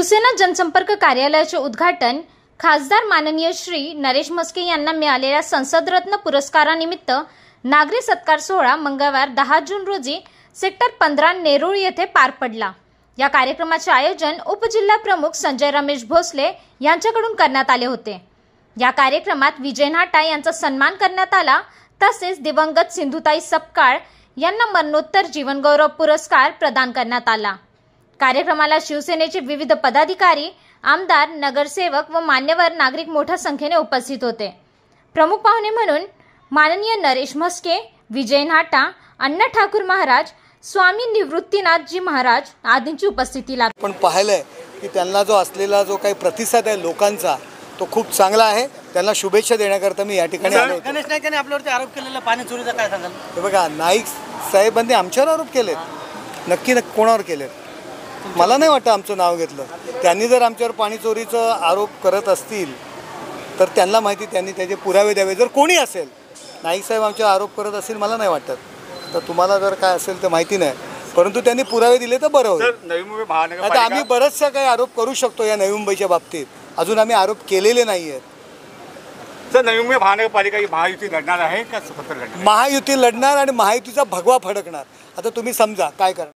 शिवसेना जनसंपर्क कार्यालयाचे उद्घाटन खासदार माननीय श्री नरेश म्हस्के यांना मिळालेल्या संसदरत्न पुरस्कारानिमित्त नागरी सत्कार सोहळा मंगळवार 10 जून रोजी सेक्टर 15 नेरूळ येथे पार पडला। या कार्यक्रमाचे आयोजन उपजिल्हा प्रमुख संजय रमेश भोसले यांच्याकडून करण्यात आले होते। या कार्यक्रमात विजय नाटा यांचा सन्मान करण्यात आला, तसेच दिवंगत सिंधुताई सपकाळ यांना मरणोत्तर जीवनगौरव पुरस्कार प्रदान करण्यात आला। कार्यक्रमाला शिवसेनेचे विविध पदाधिकारी, आमदार, नगरसेवक व मान्यवर नागरिक मोठ्या संख्येने उपस्थित होते। प्रमुख पाहुणे म्हणून माननीय नरेश म्हस्के, विजय नाटा, अण्णा ठाकूर महाराज, स्वामी निवृत्तीनाथजी महाराज आदींची उपस्थिती लाभली। पण पाहिलंय की त्यांना जो असलेला जो काही प्रतिसाद आहे लोकांचा तो खूप चांगला आहे। त्यांना शुभेच्छा देण्याकरता मी या ठिकाणी आलो। गणेश नाईकांनी आपल्यावरती आरोप केलेला पाणी चोरीचा काय सांगाल? हे बघा, नाईक साहेबांनी आमच्यावर आरोप केलेत, नक्की कोणावर केलेत मला नाही वाटतं आमचं नाव घेतलं। त्यांनी जर आमच्यावर पाणी चोरीचा आरोप करत असतील तर त्यांना माहिती, त्यांनी त्याचे पुरावे द्यावे। जर कोणी असेल, नाईक साहेब आमच्यावर आरोप करत असतील मला नाही वाटत, तर तुम्हाला जर काय असेल तर माहिती नाही, परंतु त्यांनी पुरावे दिले तर बरं होईल। नवी मुंबई महानगरपालिका, आता आम्ही बरंचसं काही आरोप करू शकतो या नवी मुंबईच्या बाबतीत, अजून आम्ही आरोप केलेले नाही आहेत। सर, नवी मुंबई महानगरपालिका ही महायुती लढणार आहे का स्वतंत्र लढणार? महायुती लढणार आणि महायुतीचा भगवा फडकणार। आता तुम्ही समजा काय करा।